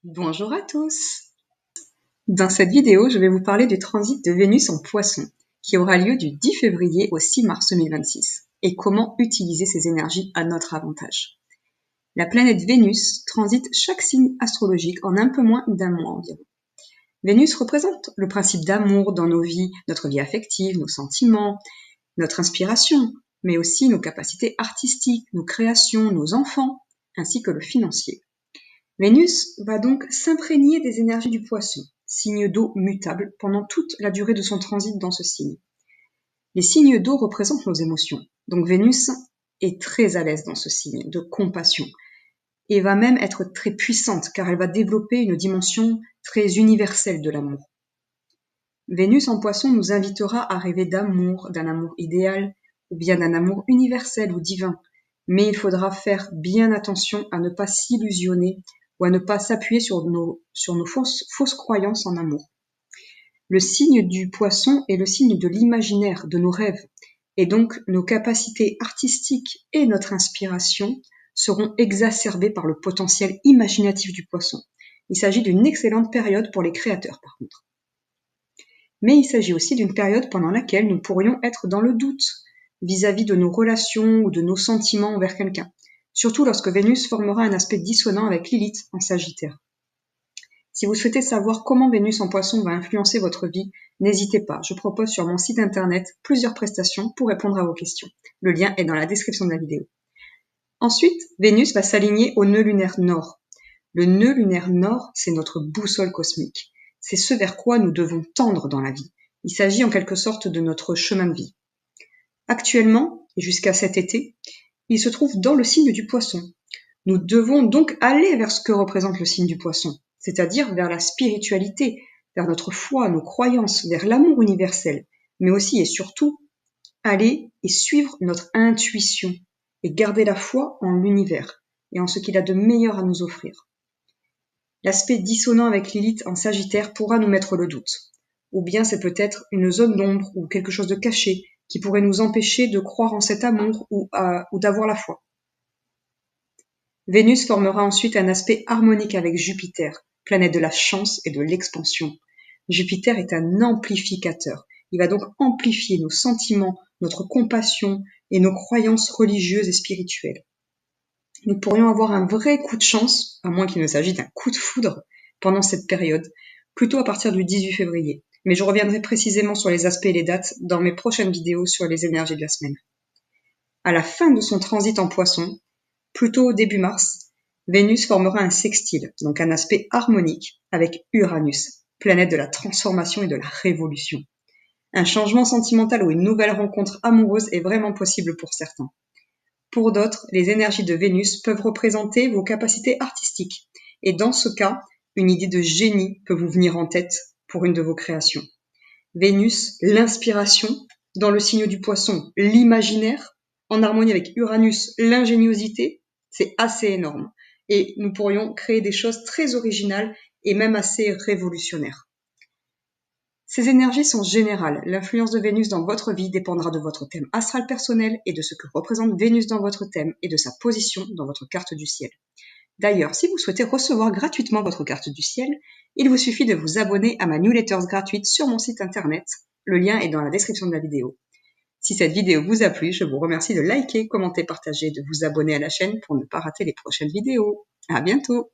Bonjour à tous! Dans cette vidéo, je vais vous parler du transit de Vénus en Poisson, qui aura lieu du 10 février au 6 mars 2026, et comment utiliser ces énergies à notre avantage. La planète Vénus transite chaque signe astrologique en un peu moins d'un mois environ. Vénus représente le principe d'amour dans nos vies, notre vie affective, nos sentiments, notre inspiration, mais aussi nos capacités artistiques, nos créations, nos enfants, ainsi que le financier. Vénus va donc s'imprégner des énergies du Poisson, signe d'eau mutable, pendant toute la durée de son transit dans ce signe. Les signes d'eau représentent nos émotions, donc Vénus est très à l'aise dans ce signe de compassion, et va même être très puissante, car elle va développer une dimension très universelle de l'amour. Vénus en Poisson nous invitera à rêver d'amour, d'un amour idéal, ou bien d'un amour universel ou divin, mais il faudra faire bien attention à ne pas s'illusionner ou à ne pas s'appuyer sur nos fausses croyances en amour. Le signe du Poisson est le signe de l'imaginaire, de nos rêves, et donc nos capacités artistiques et notre inspiration seront exacerbées par le potentiel imaginatif du Poisson. Il s'agit d'une excellente période pour les créateurs, par contre. Mais il s'agit aussi d'une période pendant laquelle nous pourrions être dans le doute vis-à-vis de nos relations ou de nos sentiments envers quelqu'un, surtout lorsque Vénus formera un aspect dissonant avec Lilith en Sagittaire. Si vous souhaitez savoir comment Vénus en Poisson va influencer votre vie, n'hésitez pas, je propose sur mon site internet plusieurs prestations pour répondre à vos questions. Le lien est dans la description de la vidéo. Ensuite, Vénus va s'aligner au nœud lunaire nord. Le nœud lunaire nord, c'est notre boussole cosmique. C'est ce vers quoi nous devons tendre dans la vie. Il s'agit en quelque sorte de notre chemin de vie. Actuellement, et jusqu'à cet été, il se trouve dans le signe du Poisson. Nous devons donc aller vers ce que représente le signe du Poisson, c'est-à-dire vers la spiritualité, vers notre foi, nos croyances, vers l'amour universel, mais aussi et surtout aller et suivre notre intuition et garder la foi en l'univers et en ce qu'il a de meilleur à nous offrir. L'aspect dissonant avec Lilith en Sagittaire pourra nous mettre le doute, ou bien c'est peut-être une zone d'ombre ou quelque chose de caché qui pourrait nous empêcher de croire en cet amour ou d'avoir la foi. Vénus formera ensuite un aspect harmonique avec Jupiter, planète de la chance et de l'expansion. Jupiter est un amplificateur. Il va donc amplifier nos sentiments, notre compassion et nos croyances religieuses et spirituelles. Nous pourrions avoir un vrai coup de chance, à moins qu'il ne s'agisse d'un coup de foudre, pendant cette période, plutôt à partir du 18 février. Mais je reviendrai précisément sur les aspects et les dates dans mes prochaines vidéos sur les énergies de la semaine. À la fin de son transit en Poisson, plutôt au début mars, Vénus formera un sextile, donc un aspect harmonique, avec Uranus, planète de la transformation et de la révolution. Un changement sentimental ou une nouvelle rencontre amoureuse est vraiment possible pour certains. Pour d'autres, les énergies de Vénus peuvent représenter vos capacités artistiques, et dans ce cas, une idée de génie peut vous venir en tête pour une de vos créations. Vénus, l'inspiration, dans le signe du Poisson, l'imaginaire, en harmonie avec Uranus, l'ingéniosité, c'est assez énorme. Et nous pourrions créer des choses très originales et même assez révolutionnaires. Ces énergies sont générales. L'influence de Vénus dans votre vie dépendra de votre thème astral personnel et de ce que représente Vénus dans votre thème et de sa position dans votre carte du ciel. D'ailleurs, si vous souhaitez recevoir gratuitement votre carte du ciel, il vous suffit de vous abonner à ma newsletter gratuite sur mon site internet. Le lien est dans la description de la vidéo. Si cette vidéo vous a plu, je vous remercie de liker, commenter, partager, de vous abonner à la chaîne pour ne pas rater les prochaines vidéos. À bientôt!